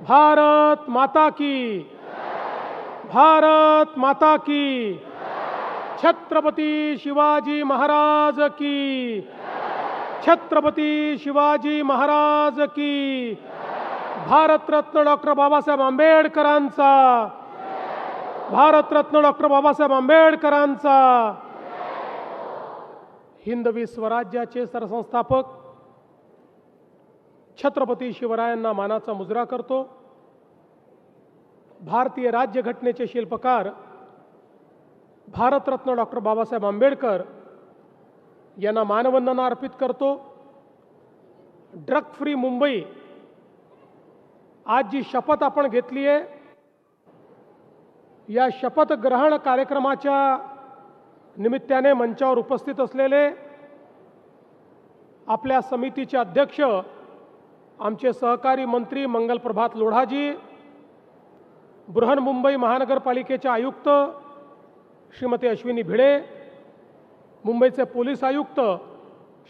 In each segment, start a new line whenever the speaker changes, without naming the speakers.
भारत माता की, भारत माता की, छत्रपती शिवाजी महाराज की, छत्रपती शिवाजी महाराज की, भारतरत्न डॉक्टर बाबासाहेब आंबेडकरांचा, भारतरत्न डॉक्टर बाबासाहेब आंबेडकरांचा। हिंदवी स्वराज्याचे सरसंस्थापक छत्रपती शिवरायांना मानाचा मुजरा करतो। भारतीय राज्यघटनेचे शिल्पकार भारतरत्न डॉक्टर बाबासाहेब आंबेडकर यांना मानवंदना अर्पित करतो। ड्रग फ्री मुंबई आज जी शपथ आपण घेतली आहे, या शपथ ग्रहण कार्यक्रमाच्या निमित्ताने मंचावर उपस्थित असलेले आपल्या समितीचे अध्यक्ष आमचे सहकारी मंत्री मंगलप्रभात लोढाजी, बृहन्मुंबई महानगरपालिकेचे आयुक्त श्रीमती अश्विनी भिडे, मुंबईचे पोलीस आयुक्त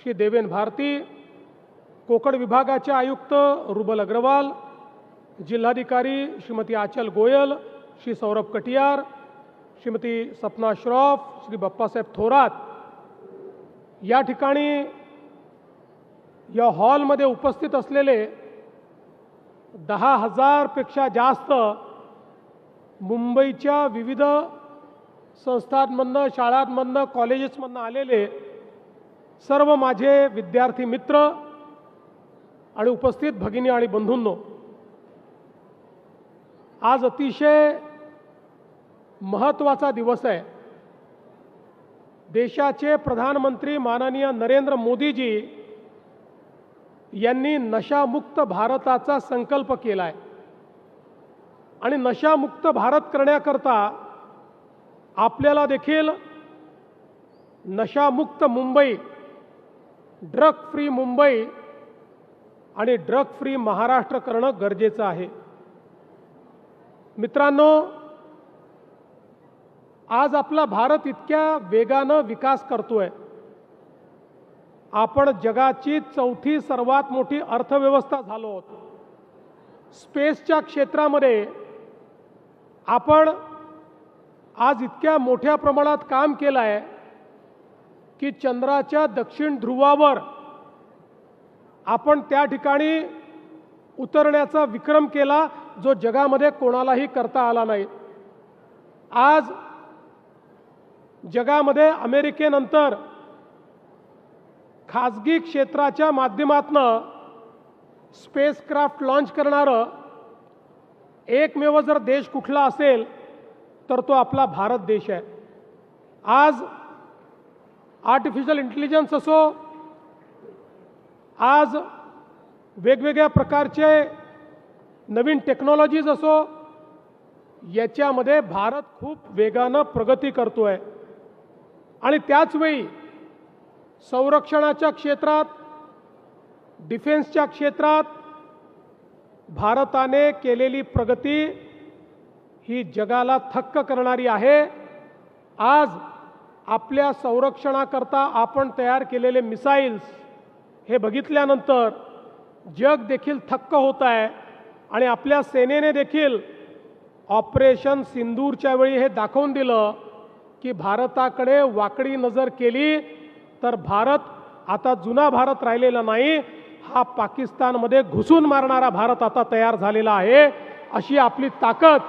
श्री देवेन भारती, कोकण विभागाचे आयुक्त रुबल अग्रवाल, जिल्हाधिकारी श्रीमती आचल गोयल, श्री सौरभ कटियार, श्रीमती सपना श्रॉफ, श्री बाप्पासाहेब थोरात, या ठिकाणी या हॉलमध्ये उपस्थित असलेले 10,000 पेक्षा जास्त मुंबईच्या विविध संस्थांमधनं, शाळांमधनं, कॉलेजेसमधनं आलेले सर्व माझे विद्यार्थी मित्र आणि उपस्थित भगिनी आणि बंधूंनो, आज अतिशय महत्त्वाचा दिवस आहे। देशाचे प्रधानमंत्री माननीय नरेंद्र मोदीजी यांनी नशामुक्त भारताचा संकल्प केला आहे आणि नशामुक्त भारत करण्याकरता आपल्याला देखील नशामुक्त मुंबई, ड्रग फ्री मुंबई आणि ड्रग फ्री महाराष्ट्र करणं गरजेचं आहे। मित्रांनो, आज आपला भारत इतक्या वेगानं विकास करतोय। आपण जगाची 4थी सर्वात मोठी अर्थव्यवस्था झालो आहोत। स्पेसच्या क्षेत्रामध्ये आपण आज इतक्या मोठ्या प्रमाणात काम केलं आहे की चंद्राच्या दक्षिण ध्रुवावर आपण त्या ठिकाणी उतरण्याचा विक्रम केला, जो जगामध्ये कोणालाही करता आला नाही। आज जगामध्ये अमेरिकेनंतर खाजगी क्षेत्राच्या माध्यमातून स्पेसक्राफ्ट लॉन्च करणारं एकमेव जर देश कुठला असेल तर तो आपला भारत देश आहे। आज आर्टिफिशियल इंटेलिजन्स असो, आज वेगवेगळ्या प्रकारचे नवीन टेक्नॉलॉजीज असो, याच्यामध्ये भारत खूप वेगानं प्रगती करतोय आणि त्याचवेळी संरक्षणाच्या क्षेत्रात, डिफेन्सच्या क्षेत्रात भारताने केलेली प्रगती ही जगाला थक्क करणारी आहे। आज आपल्या संरक्षणाकरता आपण तयार केलेले मिसाईल्स हे बघितल्यानंतर जग देखील थक्क होत आहे आणि आपल्या सेनेने देखील ऑपरेशन सिंदूरच्या वेळी हे दाखवून दिलं की भारताकडे वाकडी नजर केली तर भारत आता जुना भारत राहिलेला नाही, हा पाकिस्तानमध्ये घुसून मारणारा भारत आता तयार झालेला आहे। अशी आपली ताकद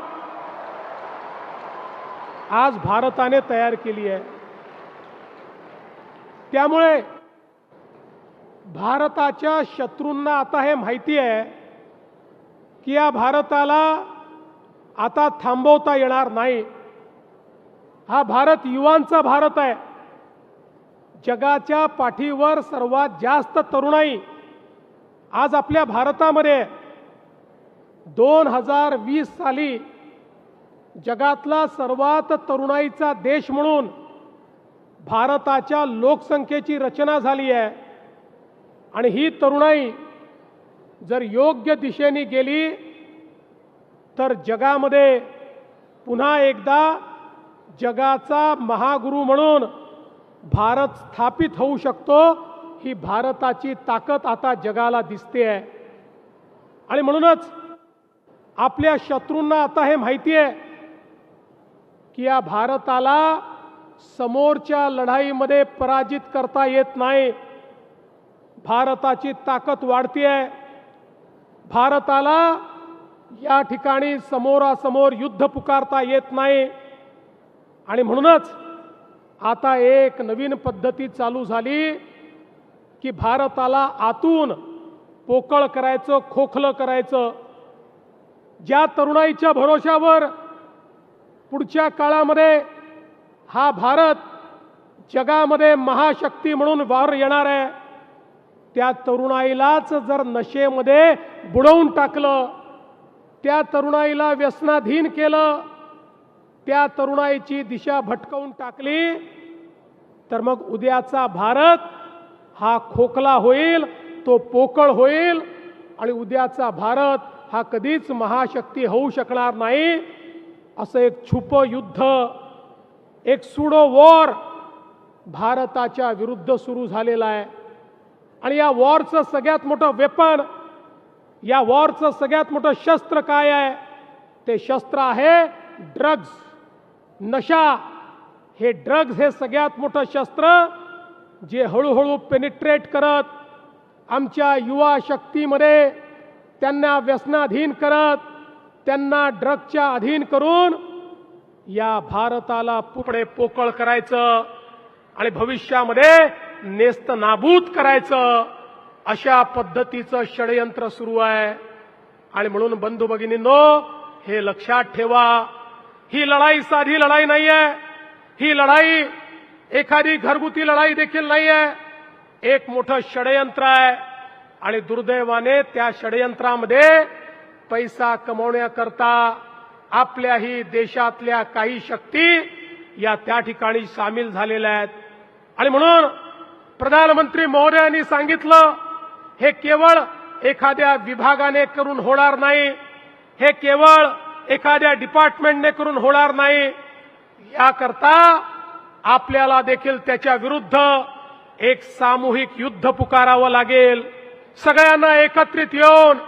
आज भारताने तयार केली आहे। त्यामुळे भारताच्या शत्रूंना आता हे माहिती आहे की या भारताला आता थांबवता येणार नाही। हा भारत युवांचा भारत आहे। जगाच्या पाठीवर सर्वात जास्त तरुणाई आज आपल्या भारतामध्ये 2020 साली जगातला सर्वात तरुणाईचा देश म्हणून भारताच्या लोकसंख्येची रचना झाली आहे आणि ही तरुणाई जर योग्य दिशेने गेली तर जगामध्ये पुन्हा एकदा जगाचा महागुरू म्हणून भारत स्थापित होऊ शकतो। ही भारताची ताकद आता जगाला दिसते आहे आणि म्हणूनच आपल्या शत्रूंना आता हे माहिती आहे की या भारताला समोरच्या लढाईमध्ये पराजित करता येत नाही. भारताची ताकद वाढती आहे. भारताला या ठिकाणी समोरासमोर युद्ध पुकारता येत नाही आणि म्हणूनच आता एक नवीन पद्धती चालू झाली की भारताला आतून पोकळ करायचं, खोखलं करायचं. ज्या तरुणाईच्या भरोशावर पुढच्या काळामध्ये हा भारत जगामध्ये महाशक्ती म्हणून वावर येणार आहे, त्या तरुणाईलाच जर नशेमध्ये बुडवून टाकलं, त्या तरुणाईला व्यसनाधीन केलं, त्या तरुणाईची दिशा भटकवून टाकली, तर मग उद्याचा भारत हा खोखला होईल, तो पोकळ होईल आणि उद्याचा भारत हा कधीच महाशक्ती होऊ शकणार नाही. असं एक छुप युद्ध, एक सुडो वॉर भारताच्या विरुद्ध सुरू झालेला आहे. आणि या वॉरचं सगळ्यात मोठं वेपन, या वॉरचं सगळ्यात मोठं शस्त्र काय आहे? ते शस्त्र आहे ड्रग्ज, नशा. हे ड्रग्ज हे सगळ्यात मोठं शस्त्र जे हळूहळू पेनिट्रेट करत आमच्या युवा शक्तीमध्ये त्यांना व्यसनाधीन करत, त्यांना ड्रगच्या अधीन करून या भारताला पुढे पोकळ करायचं आणि भविष्यामध्ये नेस्त नाबूद करायचं, अशा पद्धतीचं षडयंत्र सुरू आहे. आणि म्हणून बंधू भगिनींनो, हे लक्षात ठेवा, ही लढाई साधी लढाई नाहीये. ही लढाई एखादी घरगुती लढाई देखील नाहीये. एक मोठं षडयंत्र आहे आणि दुर्दैवाने त्या षडयंत्रामध्ये पैसा कमवण्याकरता आपल्याही देशातल्या काही शक्ती या त्या ठिकाणी सामील झालेल्या आहेत. आणि म्हणून प्रधानमंत्री महोदयांनी सांगितलं, हे केवळ एखाद्या विभागाने करून होणार नाही, हे केवळ एखाद्या डिपार्टमेंटने करून होणार नाही. याकरता आपल्याला देखील त्याच्या विरुद्ध एक सामूहिक युद्ध पुकारावं लागेल. सगळ्यांना एकत्रित येऊन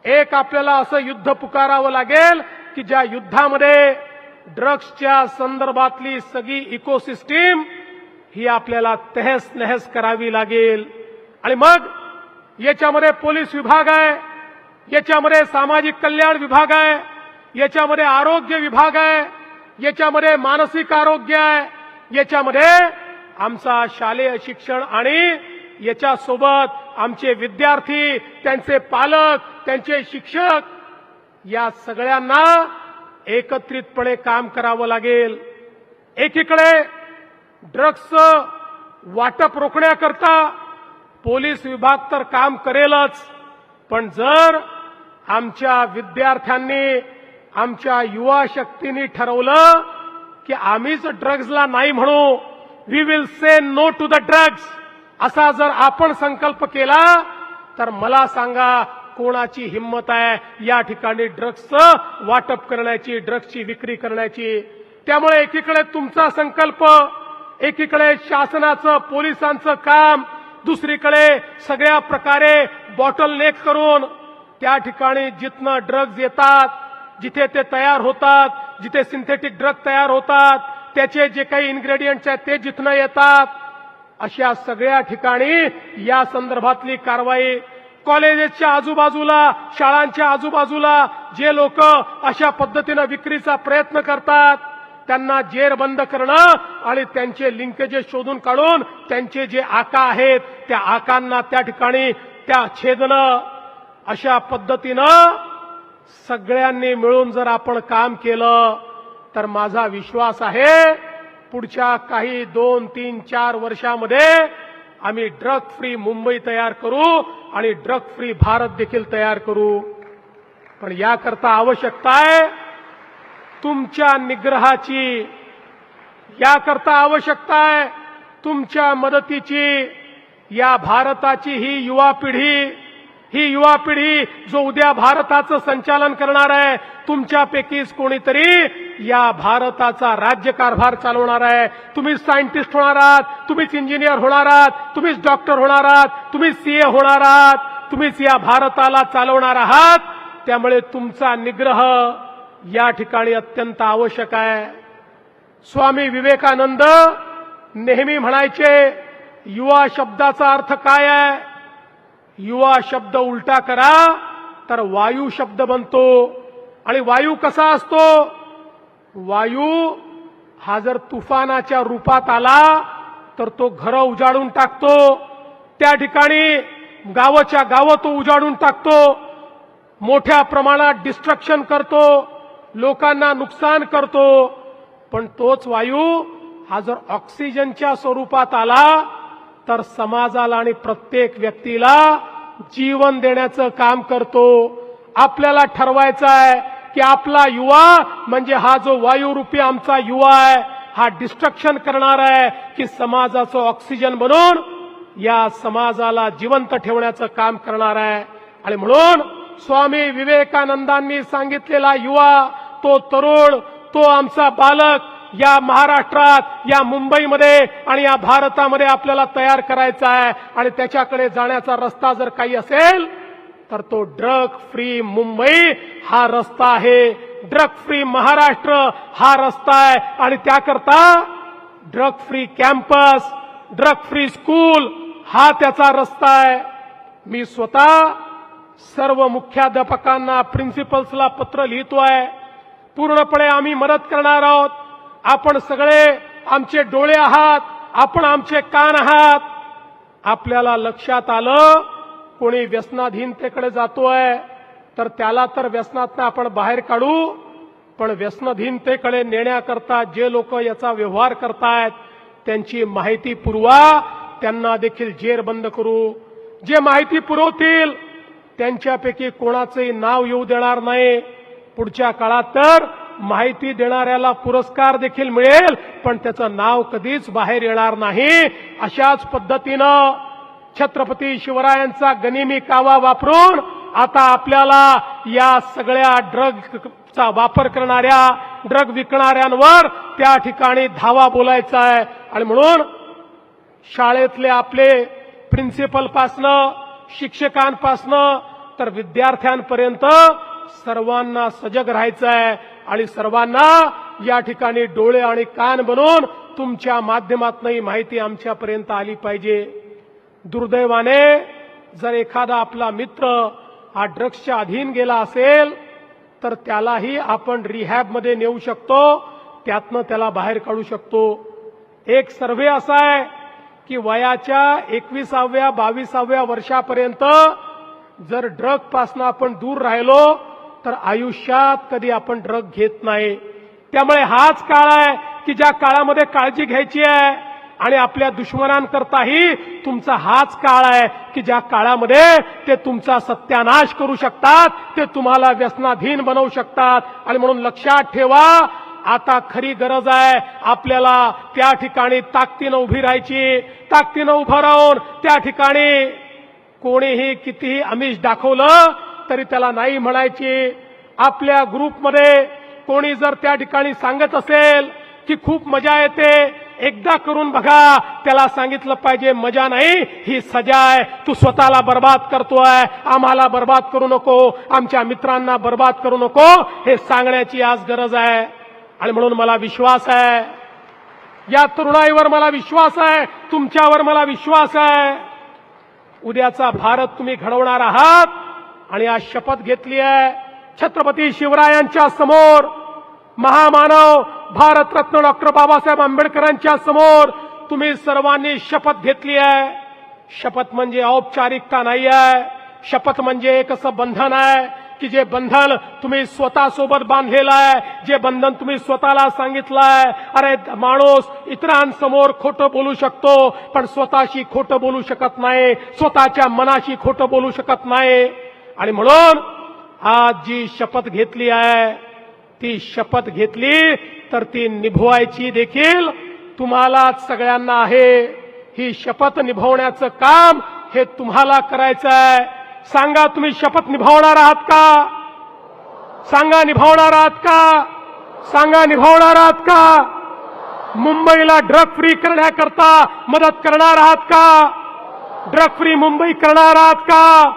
एक आपल्याला असं युद्ध पुकारावं लागेल की ज्या युद्धामध्ये ड्रग्सच्या संदर्भातली सगळी इकोसिस्टीम ही आपल्याला तहस नहस करावी लागेल. आणि मग याच्यामध्ये पोलीस विभाग आहे, याच्यामध्ये सामाजिक कल्याण विभाग आहे, याच्यामध्ये आरोग्य विभाग आहे, याच्यामध्ये मानसिक आरोग्य आहे, याच्यामध्ये आमचा शालेय शिक्षण आणि याच्यासोबत आमचे विद्यार्थी, त्यांचे पालक, त्यांचे शिक्षक, या सगळ्यांना एकत्रितपणे काम करावं लागेल. एकीकडे ड्रग्सचं वाटप रोखण्याकरता पोलीस विभाग तर काम करेलच, पण जर आमच्या विद्यार्थ्यांनी, आमच्या युवा शक्तींनी ठरवलं की आम्हीच ड्रग्सला नाही म्हणू, we will say no to the drugs, असा जर आपण संकल्प केला तर मला सांगा कोणाची हिंमत आहे या ठिकाणी ड्रग्सचं वाटप करण्याची, ड्रग्सची विक्री करण्याची. त्यामुळे एकीकडे तुमचा संकल्प, एकीकडे शासनाचं, पोलिसांचं काम, दुसरीकडे सगळ्या प्रकारे बॉटल नेक करून त्या ठिकाणी जिथनं ड्रग्ज येतात, जिथे ते तयार होतात, जिथे सिंथेटिक ड्रग तयार होतात, त्याचे जे काही इन्ग्रेडियंट्स आहेत ते जिथनं येतात, अशा सगळ्या ठिकाणी या संदर्भातली कारवाई. कॉलेजेसच्या आजूबाजूला, शाळांच्या आजूबाजूला जे लोक अशा पद्धतीनं विक्रीचा प्रयत्न करतात त्यांना जेरबंद करणं आणि त्यांचे लिंकेजेस शोधून काढून त्यांचे जे आका आहेत त्या आकांना त्या ठिकाणी त्या छेदणं, अशा पद्धतीनं सगळ्यांनी मिळून जर आपण काम केलं तर माझा विश्वास आहे पुढच्या काही 2, 3, 4 वर्षामध्ये आम्ही ड्रग फ्री मुंबई तयार करू आणि ड्रग फ्री भारत देखील तयार करू. पण याकरता आवश्यकता आहे तुमच्या निग्रहाची, याकरता आवश्यकता आहे तुमच्या मदतीची. या भारताची ही युवा पिढी जो उद्या भारताचं संचालन करणार आहे, तुमच्यापैकीच कोणीतरी या भारताचा राज्यकारभार चालवणार आहे. तुम्ही सायंटिस्ट होणार आहात, तुम्हीच इंजिनियर होणार आहात, तुम्हीच डॉक्टर होणार आहात, तुम्हीच सीए होणार आहात, तुम्हीच या भारताला चालवणार आहात. त्यामुळे तुमचा निग्रह या ठिकाणी अत्यंत आवश्यक आहे. स्वामी विवेकानंद नेहमी म्हणायचे, युवा शब्दाचा अर्थ काय आहे? युवा शब्द उलटा करा तर वायू शब्द बनतो. आणि वायू कसा असतो? वायू हा जर तुफानाच्या रूपात आला तर तो घरं उजाडून टाकतो. त्या ठिकाणी गावाच्या गावं तो उजाडून टाकतो. मोठ्या प्रमाणात डिस्ट्रक्शन करतो, लोकांना नुकसान करतो. पण तोच वायू हा जर ऑक्सिजनच्या स्वरूपात आला तर समाजाला आणि प्रत्येक व्यक्तीला जीवन देण्याचं काम करतो. आपल्याला ठरवायचं आहे की आपला युवा म्हणजे हा जो वायुरूपी आमचा युवा आहे, हा डिस्ट्रक्शन करणार आहे की समाजाचं ऑक्सिजन बनून या समाजाला जिवंत ठेवण्याचं काम करणार आहे. आणि म्हणून स्वामी विवेकानंदांनी सांगितलेला युवा, तो तरुण, तो आमचा बालक या महाराष्ट्रात, या मुंबईमध्ये आणि या भारतामध्ये आपल्याला तयार करायचा आहे. आणि त्याच्याकडे जाण्याचा रस्ता जर काही असेल तर तो ड्रग फ्री मुंबई हा रस्ता आहे. ड्रग फ्री महाराष्ट्र हा रस्ता आहे. आणि त्याकरता drug free campus, drug free school हा त्याचा रस्ता आहे. मी स्वतः सर्व मुख्याध्यापकांना, प्रिन्सिपल्सला पत्र लिहितोय. पूर्णपणे आम्ही मदत करणार आहोत. आपण सगळे आमचे डोळे आहात, आपण आमचे कान आहात. आपल्याला लक्षात आलं कोणी व्यसनाधीनतेकडे जातोय तर त्याला तर व्यसनातनं आपण बाहेर काढू, पण व्यसनाधीनतेकडे नेण्याकरता जे लोक याचा व्यवहार करतायत त्यांची माहिती पुरवा, त्यांना देखील जेरबंद करू. जे माहिती पुरवतील त्यांच्यापैकी कोणाचंही नाव येऊ देणार नाही. पुढच्या काळात तर माहिती देणाऱ्याला पुरस्कार देखील मिळेल, पण त्याचं नाव कधीच बाहेर येणार नाही. अशाच पद्धतीनं छत्रपती शिवरायांचा गनिमी कावा वापरून आता आपल्याला या सगळ्या ड्रगचा वापर करणाऱ्या, ड्रग विकणाऱ्यांवर त्या ठिकाणी धावा बोलायचा आहे. आणि म्हणून शाळेतले आपले प्रिन्सिपलपासनं, शिक्षकांपासनं तर विद्यार्थ्यांपर्यंत सर्वांना सजग राहायचं आहे. आणि सर्वांना या ठिकाणी डोळे आणि कान बनून तुमच्या माध्यमातून ही माहिती आमच्यापर्यंत आली पाहिजे. दुर्दैवाने जर एखादा आपला मित्र हा ड्रग्सच्या अधीन गेला असेल तर त्यालाही आपण रिहॅबमध्ये नेऊ शकतो, त्यातनं त्याला बाहेर काढू शकतो. एक सर्व्हे असा आहे की वयाच्या 21व्या 22व्या वर्षापर्यंत जर ड्रग पासून आपण दूर राहिलो तर आयुष्यात कधी आपण ड्रग घेत नाही. त्यामुळे हाच काळ आहे की ज्या काळामध्ये काळजी घ्यायची आहे. आणि आपल्या दुश्मनांकरताही तुमचा हाच काळ आहे की ज्या काळामध्ये ते तुमचा सत्यानाश करू शकतात, ते तुम्हाला व्यसनाधीन बनवू शकतात. आणि म्हणून लक्षात ठेवा, आता खरी गरज आहे आपल्याला त्या ठिकाणी ताकदीनं उभी राहायची. ताकदीनं उभं राहून त्या ठिकाणी कोणीही कितीही आमिष दाखवलं तरी त्याला नाही म्हणायची. आपल्या ग्रुपमध्ये कोणी जर त्या ठिकाणी सांगत असेल की खूप मजा येते, एकदा करून बघा, त्याला सांगितलं पाहिजे मजा नाही, ही सजा आहे. तू स्वतःला बर्बाद करतोय, आम्हाला बर्बाद करू नको, आमच्या मित्रांना बर्बाद करू नको, हे सांगण्याची आज गरज आहे. आणि म्हणून मला विश्वास आहे, या तरुणाईवर मला विश्वास आहे, तुमच्यावर मला विश्वास आहे. उद्याचा भारत तुम्ही घडवणार आहात. आणि आज शपथ घेतली आहे छत्रपती शिवरायांच्या समोर, महामानव भारतरत्न डॉक्टर बाबासाहेब आंबेडकरांच्या समोर तुम्ही सर्वांनी शपथ घेतली आहे. शपथ म्हणजे औपचारिकता नाही आहे. शपथ म्हणजे एक असं बंधन आहे की जे बंधन तुम्ही स्वतःसोबत बांधलेलं आहे, जे बंधन तुम्ही स्वतःला सांगितलं आहे. अरे माणूस इतरांसमोर खोटं बोलू शकतो, पण स्वतःशी खोटं बोलू शकत नाही, स्वतःच्या मनाशी खोटं बोलू शकत नाही. आणि म्हणून आज जी शपथ घेतली आहे, ती शपथ घेतली तर ती निभवायची देखील तुम्हालाच सगळ्यांना आहे. ही शपथ निभवण्याचं काम हे तुम्हाला करायचं आहे. सांगा, तुम्ही शपथ निभावणार आहात का? सांगा, निभावणार आहात का? सांगा, निभावणार आहात का? मुंबईला ड्रग फ्री करण्याकरता मदत करणार आहात का? ड्रग फ्री मुंबई करणार आहात का?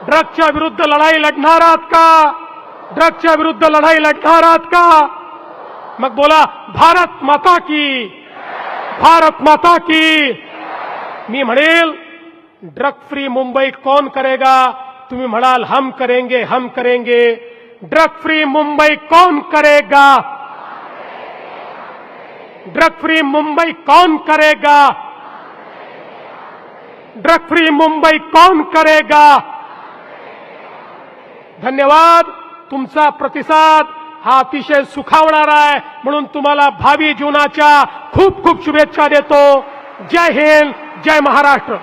ड्रग्सच्या विरुद्ध लढाई लढणार आहात का? ड्रग्सच्या विरुद्ध लढाई लढणार आहात का? मग बोला, भारत माता की, भारत माता की. मी म्हणेल, ड्रग फ्री मुंबई कौन करेगा? तुम्ही म्हणाल हम करेंगे, हम करेंगे. ड्रग फ्री मुंबई कौन करेगा? ड्रग फ्री मुंबई कौन करेगा? ड्रग फ्री मुंबई कौन करेगा? धन्यवाद. तुमचा प्रतिसाद हा अतिशय सुखावणारा आहे, म्हणून तुम्हाला भावी जीवनाच्या खूप खूप शुभेच्छा देतो. जय हिंद, जय महाराष्ट्र.